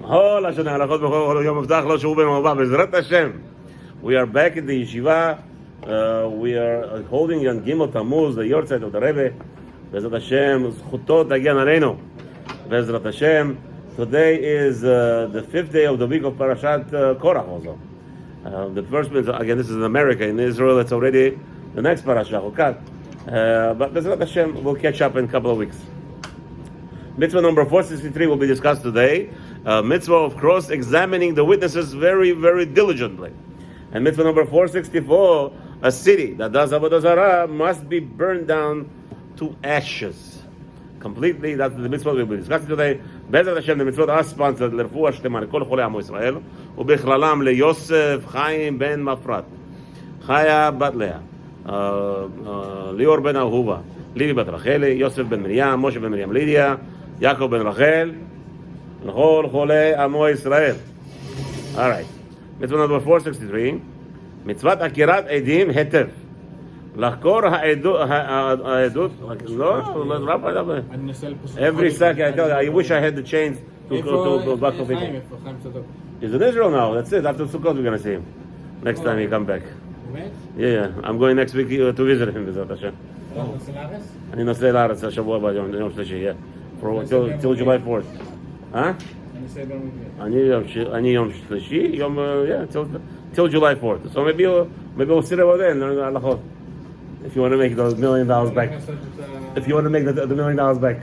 כל השנה הלכות בכל יום מבטח לא שהוא במרבה בעזרת השם. We are back in the yeshiva. We are holding on Gimel Tammuz, the Yortzeit of the Rebbe. בעזרת השם, זכותו תגן עלינו. בעזרת השם. Today is the 5th day of the week of Parashat Korach also. The first one, again, this is in America. In Israel, it's already the next Parashat, Chukat. But Bezrat Hashem, we'll catch up in a couple of weeks. Mitzvah number 463 will be discussed today. Mitzvah of cross-examining the witnesses very, very diligently. And mitzvah number 464, a city that does Avodah Zarah must be burned down to ashes. Completely, that's the mitzvah we will be discussing today. Bezrat Hashem, the mitzvah are sponsored לרפואה שלמה לכל חולי עמו ישראל, ובכללם ליוסף חיים בן מפרת, חיה בת לאה, ליאור בן אהובה, ליבי בת רחלי, יוסף בן מרים, משה בן מרים לידיה, יעקב בן רחל, לכל חולי עמו ישראל. Alright. mitzvah number 463, מצוות עקירת עדים היטב. לחקור העדות, לא, every second, I tell you, I wish I had the chance to go to back of it. He's in Israel now, that's it, after Sukkot we're going to see him. Next time he come back. Yeah, I'm going next week to visit him, בעזרת השם. אני נוסע לארץ השבוע הבא, יום שלישי, till July 4th. אני יום שלישי, till July 4th. So maybe we'll sit over there and learn הלכות. If you want to make those $1 million back. If you want to make the $1 million back.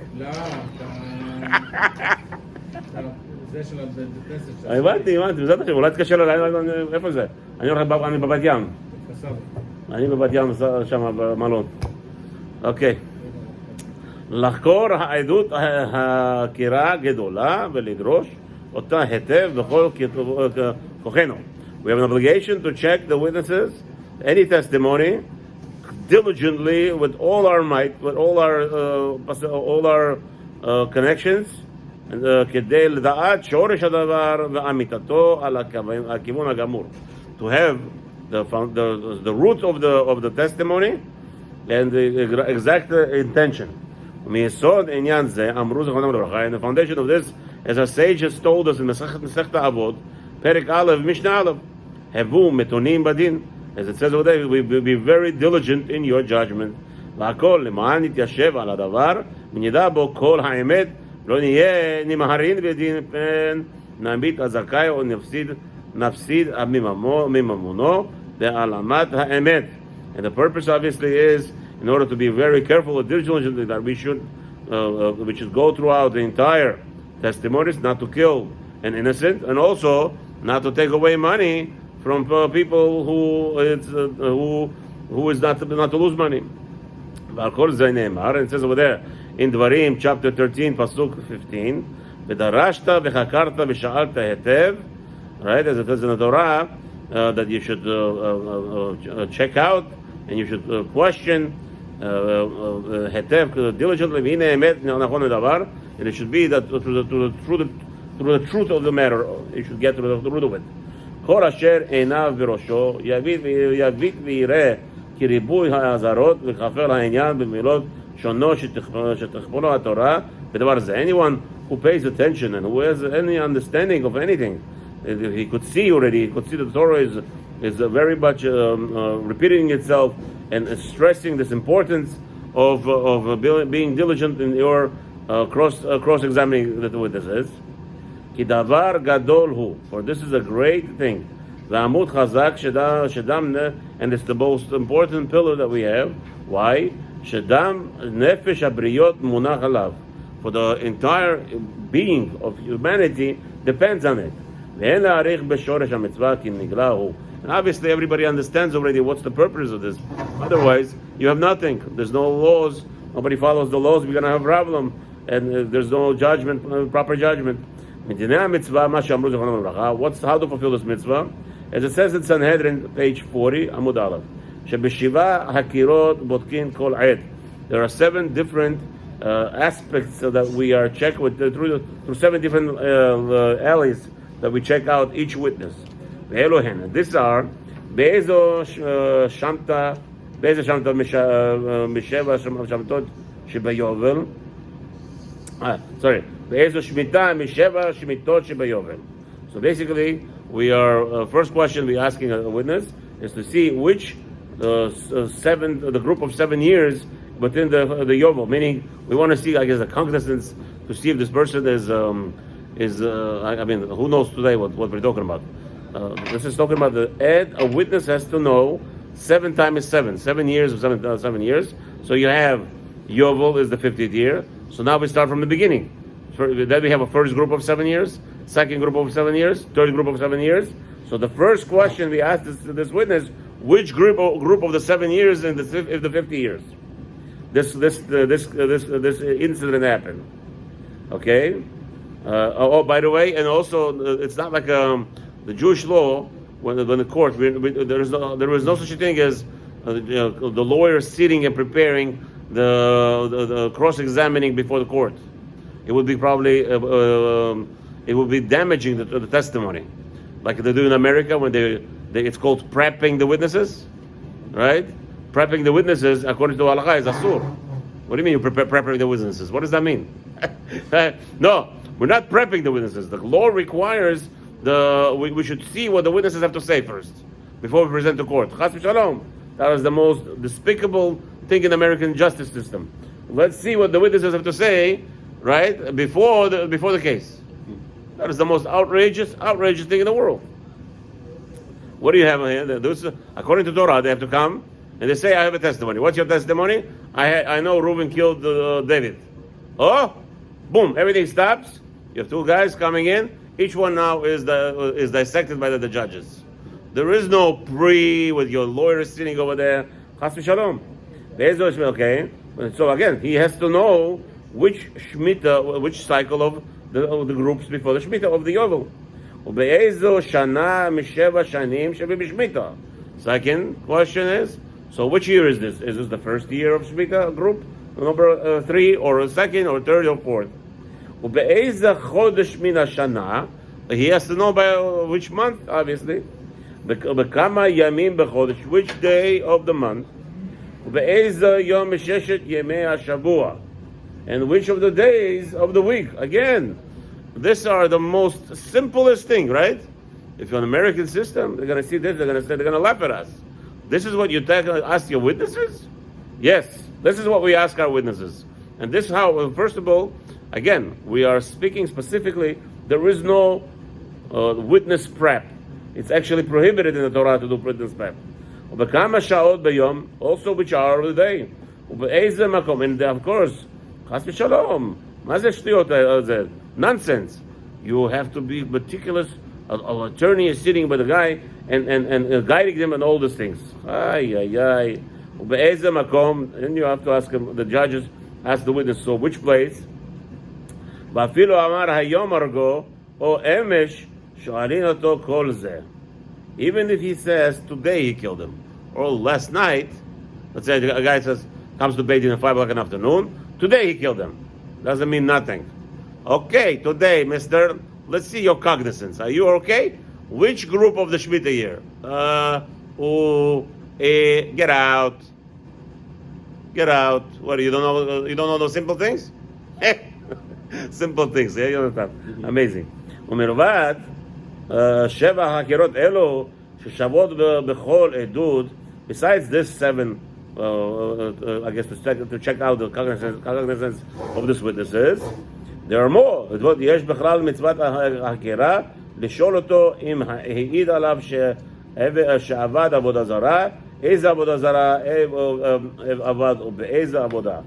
הבנתי, בעזרת השם, אולי תקשר אליי, איפה זה? אני בבת ים. אני בבת ים שם במלון. אוקיי. לחקור העדות החקירה גדולה ולדרוש אותה היטב בכל כוחנו. We have an obligation to check the witnesses, any testimony, diligently with all our might, with all our connections, כדי לדעת שורש הדבר ואמיתתו על הכיוון הגמור. To have the root of the testimony and the exact intention. מיסוד עניין זה, אמרו זכרונם לברכה, and the foundation of this, as our sages told us in מסכת אבות, פרק א', משנה א', הבו מתונים בדין. As it says over there, we be very diligent in your judgment. והכל למען נתיישב על הדבר, ונדע בו כל האמת, לא נהיה נמהרין בדין פן נעמיד הזכאי או נפסיד מממונו בהעלמת האמת. And the purpose obviously is in order to be very careful and diligent that we should go throughout the entire testimonies, not to kill an innocent, and also not to take away money from people who is not to lose money. And it says over there in Dvarim chapter 13 pasuk 15, ודרשת וחקרת ושאלת היטב, right, as it says in the Torah, that you should check out and you should question היטב diligently, והנה האמת נכון הדבר, and it should be that through the truth of the matter, you should get to the root of it. כל אשר עיניו בראשו יביט ויראה כי ריבוי האזהרות וכפר העניין במילות שונות שתכפונו התורה בדבר זה. Anyone who pays attention and who has any understanding of anything, he could see already, he could see that the Torah is very much repeating itself and stressing this importance of being diligent in your cross-examining the witnesses. כי דבר גדול הוא, for this is a great thing, ועמוד חזק שדם, and it's the most important pillar that we have. Why? שדם נפש הבריות מונח עליו. For the entire being of humanity depends on it. ואין להעריך בשורש המצווה כי נגלה הוא. And obviously everybody understands already what's the purpose of this. Otherwise, you have nothing. There's no laws. Nobody follows the laws. We're going to have a problem. And there's no judgment, proper judgment. How to fulfill this mitzvah? As it says in Sanhedrin, page 40, Amud Aleph. There are 7 different aspects that we are checked with through 7 different alleys that we check out each witness. These are Be'ezo Shamta Misheva Shamtot Shebayovel. Sorry. באיזו שמיטה משבע שמיטות שביובל. So basically, we are, first question we're asking a witness is to see which the group of 7 years within the Yovel, meaning we want to see, I guess, the cognizance to see if this person is I mean, who knows today what we're talking about. This is talking about a witness has to know 7 times 7 years of 7 years. So you have Yovel is the 50th year. So now we start from the beginning. Then we have a first group of 7 years, second group of 7 years, third group of 7 years. So the first question we asked this witness, which group of the 7 years in the 50 years? This incident happened. Okay. By the way, and also it's not like the Jewish law when the court there is no such a thing as the lawyer sitting and preparing the cross-examining before the court. It would be probably it would be damaging the testimony, like they do in America when it's called prepping the witnesses, right? Prepping the witnesses according to halakha is asur. What do you mean you prepping the witnesses? What does that mean? No, we're not prepping the witnesses. The law requires we should see what the witnesses have to say first before we present to court. Chas v'shalom. That is the most despicable thing in the American justice system. Let's see what the witnesses have to say, right, before the case. That is the most outrageous thing in the world. What do you have here? According to Torah, they have to come and they say, I have a testimony. What's your testimony? I know Reuben killed David. Oh, boom, everything stops. You have 2 guys coming in. Each one now is dissected by the judges. There is no with your lawyer sitting over there. Chas v'shalom. Okay. So again, he has to know which shmita, which cycle of the groups before the shmita of the Yovel. Second question is, so which year is this? Is this the first year of shmita group, number 3, or second, or third, or fourth? He has to know by which month, obviously. Which day of the month? And which of the days of the week? Again, these are the most simplest thing, right? If you're an American system, they're going to see this, they're going to laugh at us. This is what you ask your witnesses? Yes, this is what we ask our witnesses. And this is how, first of all, again, we are speaking specifically, there is no witness prep. It's actually prohibited in the Torah to do witness prep. Also which hour of the day. And of course, chas v'shalom, nonsense. You have to be meticulous. An attorney is sitting by the guy and guiding them in all these things. And you have to ask him, the judges ask the witness, so which place? Even if he says today he killed him, or last night, let's say a guy comes to Beit Din at 5 o'clock in the afternoon, today he killed him. Doesn't mean nothing. Okay, today, mister, let's see your cognizance. Are you okay? Which group of the Shemitah year? Get out. Get out. What, you don't know those simple things? Simple things, yeah, you understand. Amazing. ומלבד שבע חקירות אלו ששוות בכל עדות, besides this 7, I guess to check out the cognizance of these witnesses, there are more. יש בכלל מצוות החקירה לשאול אותו אם העיד עליו שעבד עבודה זרה, איזה עבודה זרה עבד ובאיזה עבודה.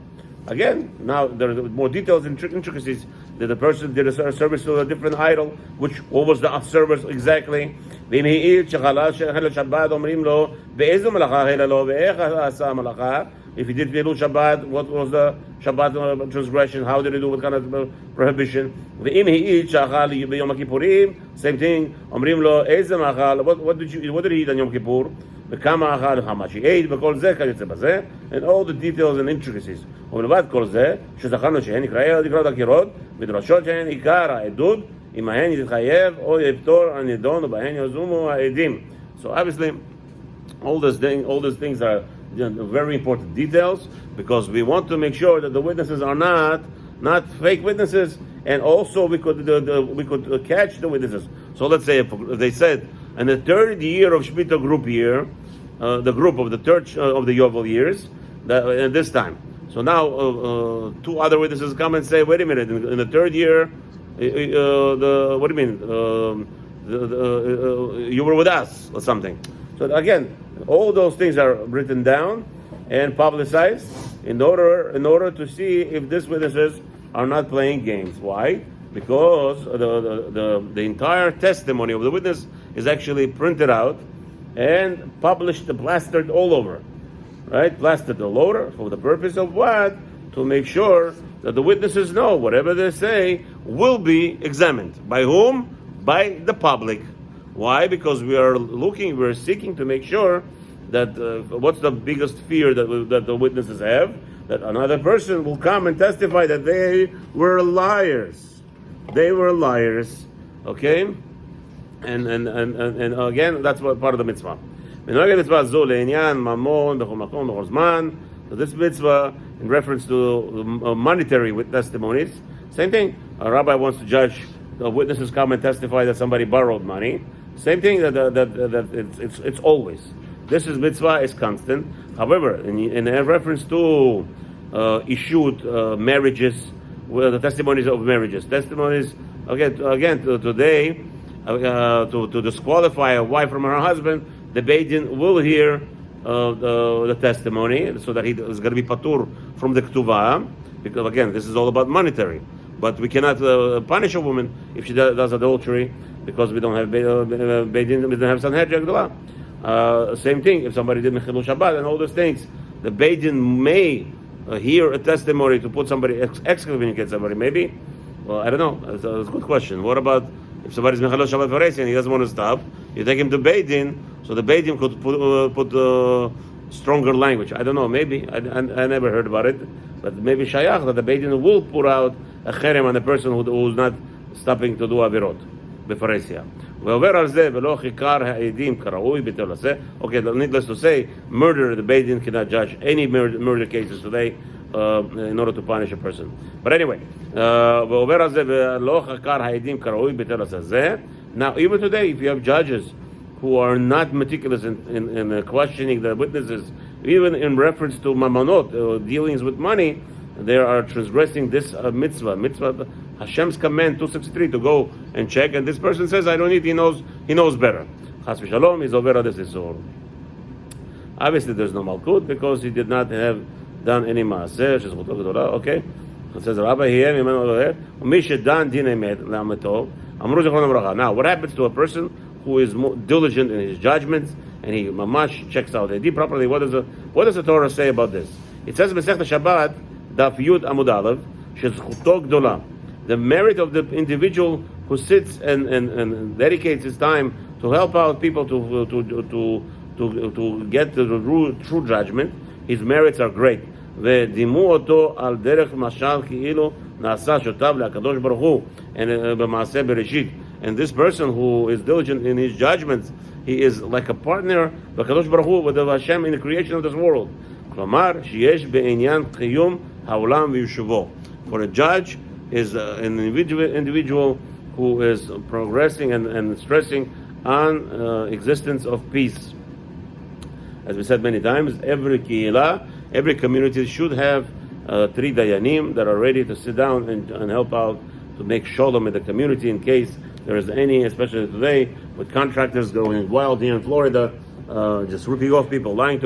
Again, now there are more details and intricacies that the person did a service to a different idol, what was the service exactly. ואם העיד שחלל שבת אומרים לו באיזו מלאכה החלה לו ואיך עשה המלאכה. If he did Hilul Shabbat, what was the Shabbat transgression? How did he do? What kind of prohibition? ואם העיד שאכל ביום הכיפורים, same thing. אומרים לו איזה מאכל, what did he eat on יום כיפור? וכמה אכל וכמה שהעיד, וכל זה כיוצא בזה, and all the details and intricacies. ומלבד כל זה, שזכרנו שהן נקראות הקירות, מדרשות שהן עיקר העדות, עמהן יתחייב או יפטור הנידון, ובהן יזומו העדים. So obviously, all these things are very important details, because we want to make sure that the witnesses are not fake witnesses, and also we could catch the witnesses. So let's say if they said in the third year of Shemitah group year, the group of the third of the Yovel years, at this time. So now two other witnesses come and say, wait a minute, in the third year, what do you mean? You were with us or something. So again, all those things are written down and publicized in order to see if these witnesses are not playing games. Why? Because the entire testimony of the witness is actually printed out and published, plastered all over, right? Plastered all over for the purpose of what? To make sure that the witnesses know whatever they say will be examined. By whom? By the public. Why? Because we're seeking to make sure that what's the biggest fear that the witnesses have? That another person will come and testify that they were liars. They were liars. Okay? And again, that's part of the mitzvah. So this mitzvah, in reference to monetary testimonies, same thing. A rabbi wants to judge, the witnesses come and testify that somebody borrowed money. Same thing, that it's always. This is mitzvah, is constant. However, in reference to issued marriages, the testimonies of marriages, testimonies again today, to disqualify a wife from her husband, the Beit Din will hear the testimony, so that he is going to be patur from the ketuvah, because again, this is all about monetary. But we cannot punish a woman if she does adultery, because we don't have Beit Din, we don't have Sanhedrin Gdolah. Same thing, if somebody did Mechilul Shabbat and all those things, the Beit Din may hear a testimony to put somebody, excommunicate somebody, maybe. Well, I don't know. It's a good question. What about if somebody's Mechilul Shabbat Faresi and he doesn't want to stop? You take him to Beit Din, so the Beit Din could put stronger language. I don't know. Maybe I never heard about it, but maybe shayach that the Beit Din will put out a cherem on the person who's not stopping to do avirot befaresia. Okay, needless to say, murder, the Beit Din cannot judge any murder cases today in order to punish a person. But anyway, now even today, if you have judges who are not meticulous in questioning the witnesses, even in reference to mamonot, dealings with money, they are transgressing this mitzvah, Hashem's command 263, to go and check, and this person says, I don't need, he knows better. Chas v'shalom, he's over this isur. Obviously there's no malkut, because he did not have done any maaser, okay? It says, Rabbi here, now, what happens to a person who is more diligent in his judgments, and he mamash checks out the ID properly? What does the Torah say about this? It says, Masechta Shabbat, Daf Yud Amud Aleph, Shezchuto Gdola. The merit of the individual who sits and dedicates his time to help out people to get to the true judgment, his merits are great. ודימו אותו על דרך משל כאילו נעשה שותף להקדוש ברוך הוא במעשה בראשית. And this person who is diligent in his judgments, he is like a partner בקדוש ברוך הוא with Hashem in the creation of this world. כלומר, שיש בעניין קיום העולם ויושבו. For a judge is an individual who is progressing and stressing on existence of peace. As we said many times, every keilah, every community should have 3 dayanim that are ready to sit down and help out to make shalom in the community in case there is any, especially today, with contractors going wild here in Florida, just ripping off people, lying to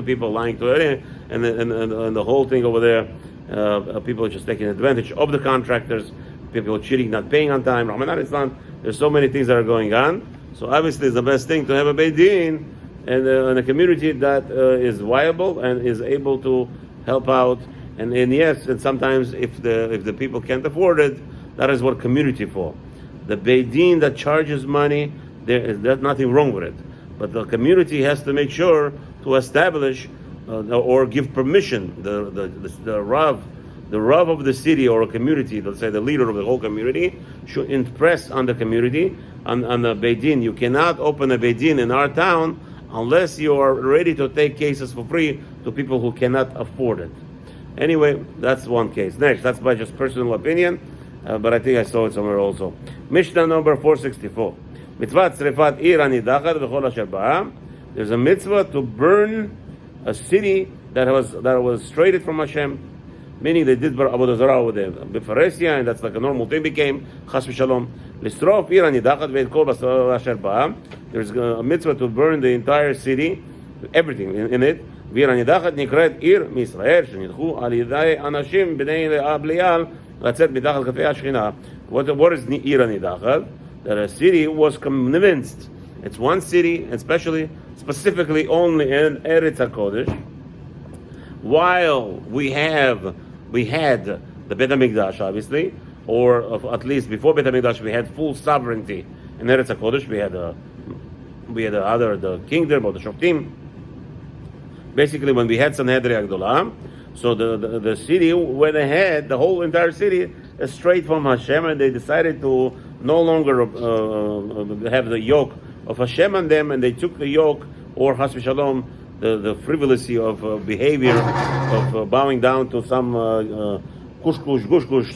and the whole thing over there. People are just taking advantage of the contractors, people cheating, not paying on time. Ramadan Islam, there's so many things that are going on. So obviously it's the best thing to have a Beit Din and a community that is viable and is able to help out. And yes, and sometimes if the people can't afford it, that is what community for. The Beit Din that charges money, there's nothing wrong with it. But the community has to make sure to establish or give permission. The Rav of the city or a community, let's say the leader of the whole community, should impress on the community, on the Beit Din. You cannot open a Beit Din in our town unless you are ready to take cases for free to people who cannot afford it. Anyway, that's one case. Next, that's by just personal opinion. but I think I saw it somewhere also. Mishnah number 464. Mitzvah tzrefat ir anidachat v'chol asher ba'am. There's a mitzvah to burn a city that was strayed from Hashem, meaning they did avodah zarah over there, b'faresia, and that's like a normal thing became chas v'shalom. Listrof ir anidachat ve'et kol asher ba'am. There's a mitzvah to burn the entire city, everything in it. Vir anidachat nikret ir miYisrael shenidchu al yedai anashim b'nei Belial latzet midachat kafei hashchina. What is ir anidachat? That a city was convinced. It's one city, especially, specifically only in Eretz HaKodesh. While we had the Beit HaMikdash, obviously, or at least before Beit HaMikdash, we had full sovereignty in Eretz HaKodesh. We had the kingdom or the Shoftim. Basically, when we had Sanhedrin Agdolah, so the city went ahead, the whole entire city, straight from Hashem, and they decided to no longer have the yoke of Hashem on them, and they took the yoke, or Chas v'Shalom, the frivolity of behavior, of bowing down to some kush,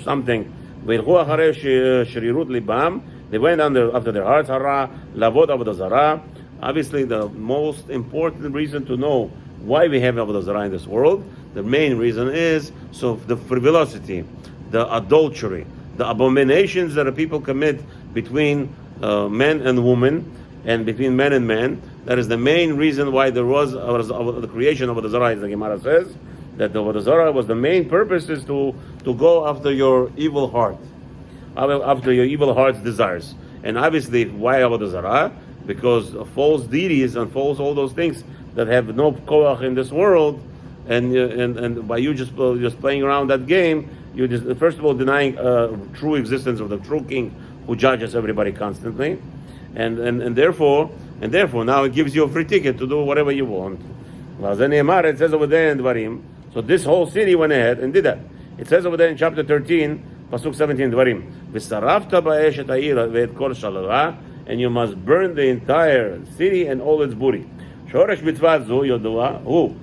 something. They went after their hearts, hara, lavod avodah zarah. Obviously, the most important reason to know why we have avodah zarah in this world, the main reason is so the frivolity, the adultery, the abominations that the people commit between men and women, and between men and men. That is the main reason why there was the creation of avodah zarah. As the Gemara says, that the avodah zarah was the main purpose is to go after your evil heart, after your evil heart's desires. And obviously, why avodah zarah? Because false deities and false all those things that have no koach in this world, and by you just playing around that game, you just first of all denying true existence of the true king who judges everybody constantly, and therefore now it gives you a free ticket to do whatever you want. It says over there in Dvarim. So this whole city went ahead and did that. It says over there in chapter 13, pasuk 17, Dvarim. V'sarafta ba'esh et ha'ira ve'et kol shalala, and you must burn the entire city and all its booty. Shoresh mitzvah zu yodua hu.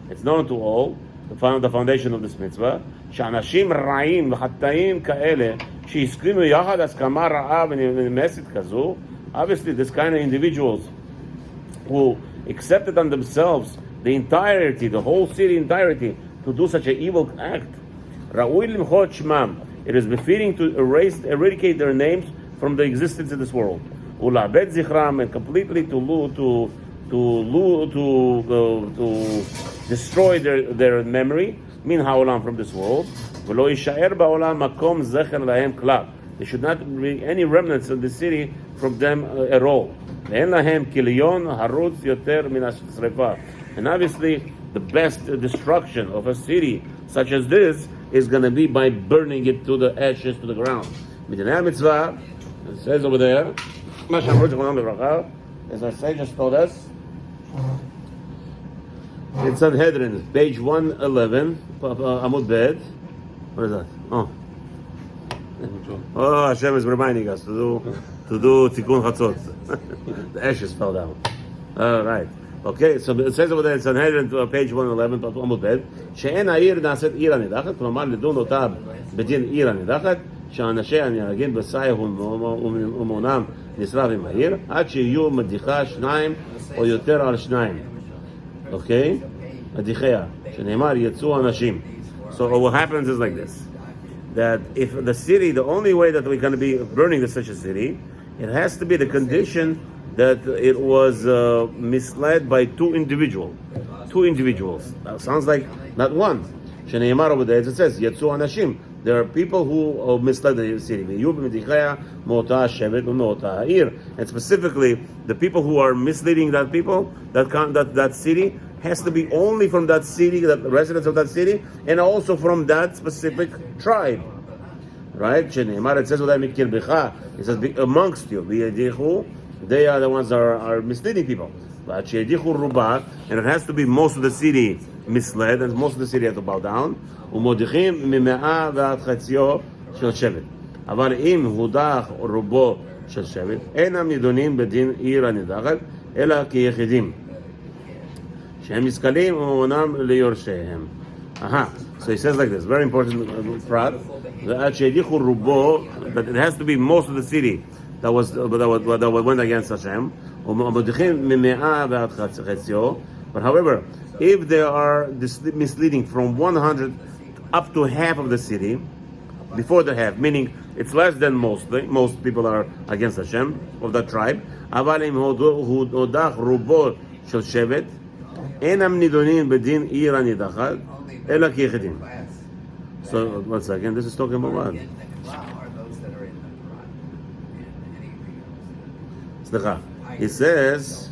It's known to all, the foundation of this mitzvah. שאנשים רעים וחטאים כאלה שהסכימו יחד הסכמה רעה ונמסת כזו. Obviously, this kind of individuals who accepted on themselves the entirety, the whole city entirety, to do such an evil act. ראוי למחות שמם. It is befitting to eradicate their names from the existence of this world. ולאבד זכרם, and completely to destroy their memory, min ha'olam, from this world. ולא יישאר בעולם מקום זכר להם כלל. There should not be any remnants of the city from them at all. ואין להם כליון הרוץ יותר מן השרפה. And obviously, the best destruction of a city such as this is going to be by burning it to the ashes, to the ground. מדיני המצווה, it says over there, מה שאמרו זכרונם לברכה, as our sages told us, in Sanhedrin, page 111, Amud Bet. What is that? Oh, Hashem is reminding us to do Tikkun Chatzot. The ashes fell down. All right. Okay, so it says over there in Sanhedrin, page 111, Amud Bet, שאין העיר נעשית עיר הנידחת, כלומר לדון אותה בדין עיר הנידחת, שאנשי הנהגים בסייח ומעונם נשרף עם העיר, עד שיהיו מדיחה שניים או יותר על שניים. Okay? מדיחיה, שנאמר יצאו אנשים. So what happens is like this, that if the city, the only way that we're going to be burning such a city, it has to be the condition that it was misled by two individuals. That sounds like not one. שנאמר over there, it says, יצאו אנשים. There are people who misled the city. And specifically, the people who are misleading that people, that city, has to be only from that city, the residents of that city, and also from that specific tribe. Right? It says, it says, amongst you, they are the ones that are misleading people. And it has to be most of the city misled, and most of the city has to bow down. ומודיחים ממאה ועד חציו של שבט. אבל אם הודח רובו של שבט, אינם נידונים בדין עיר הנידחת, אלא כיחידים, שהם משכלים ומעונם ליורשיהם. So he says like this, very important prat. That it has to be most of the city that went against Hashem. But however, if they are misleading from 100 up to half of the city, before the half, meaning it's less than most people are against Hashem of that tribe. So, once again, this is talking about what? It says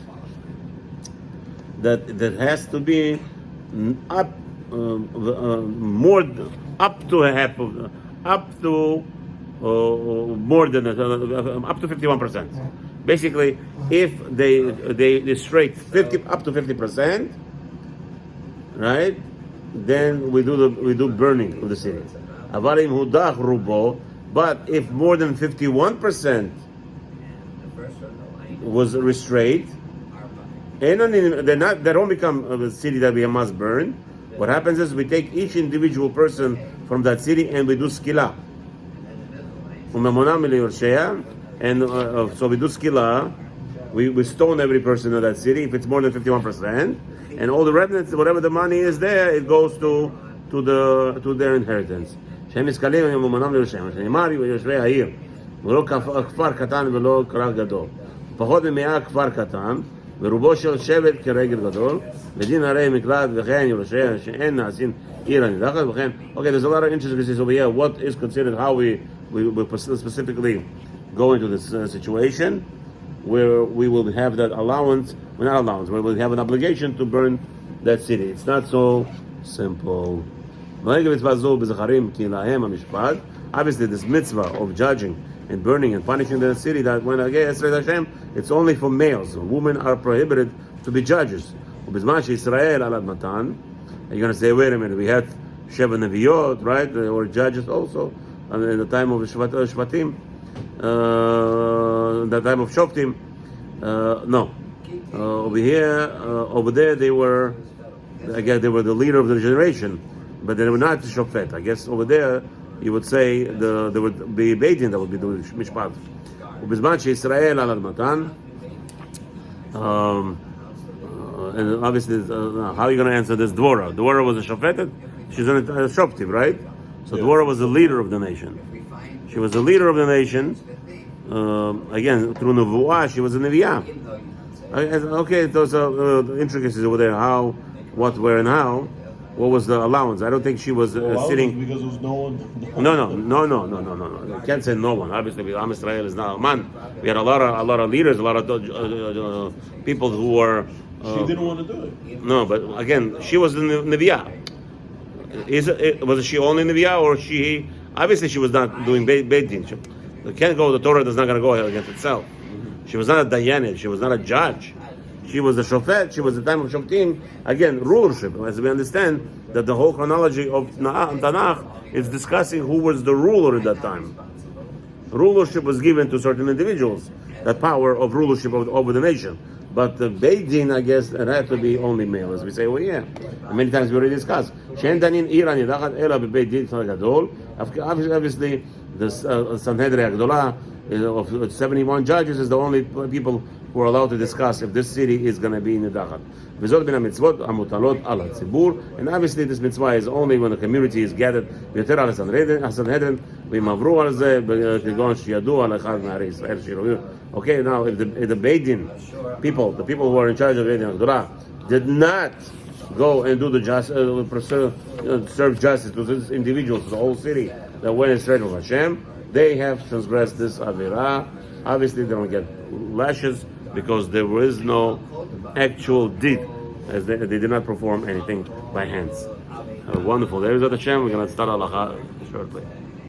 that there has to be more up to half of up to more than up to 51%. Basically, if they straight 50 up to 50%, right? Then we do burning of the city. But if more than 51% was restrained, they don't become a city that we must burn. What happens is we take each individual person from that city and we do skila. And so we do skila. We stone every person in that city if it's more than 51%, and all the remnants, whatever the money is there, it goes to their inheritance. ורובו של שבט כרגל גדול, ודין הרי מקלט וכן יורשיה שאין נעשין עיר הנידחת וכן. Okay, there's a lot of intricacies over here. What is considered, how we specifically go into this situation, where we will have that allowance, where we'll have an obligation to burn that city. It's not so simple. Obviously, this mitzvah of judging and burning and punishing the city that went against Hashem, it's only for males. Women are prohibited to be judges. You're going to say, wait a minute, we had Sheva Neviyot, right? They were judges also. And in the time of Shvatim, the time of Shoftim, no. Over there, they were the leader of the generation, but they were not the Shofet. I guess over there, you would say there would be Beidin that would be doing Mishpat. And obviously, how are you going to answer this? Dvorah. Dvorah was a Shofetet. She's a Shoftiv, right? So Dvorah was the leader of the nation. She was the leader of the nation. Again, through Nevuah, she was a Neviah. Okay, those are the intricacies over there. How, what, where, and how. What was the allowance? I don't think she was sitting. Because there was no one. No. You can't say no one. Obviously, Am Israel is not a man. We had a lot of leaders, a lot of people who were. She didn't want to do it. No, but again, she was the Neviah. Was she only Neviah, or she? Obviously, she was not doing Beit Din. The Torah is not going to go against itself. She was not a Dayanet. She was not a judge. She was a Shofet. She was the time of Shoftim. Again, rulership. As we understand that the whole chronology of Tanakh is discussing who was the ruler at that time. Rulership was given to certain individuals. That power of rulership over the nation. But the Beit Din, I guess, it had to be only male, as we say. Well, yeah. And many times we already discussed. Obviously, the Sanhedrin Agdolah of 71 judges is the only people who are allowed to discuss if this city is going to be nidachat. And obviously this mitzvah is only when the community is gathered. Okay, now if the Beit Din people, the people who are in charge of Beit Din Agdolah, did not go and do the serve justice to these individuals, to the whole city that went astray from Hashem, they have transgressed this avirah. Obviously, they don't get lashes because there is no actual deed, as they did not perform anything by hands. Have a wonderful day with Hashem. We're going to start halacha shortly.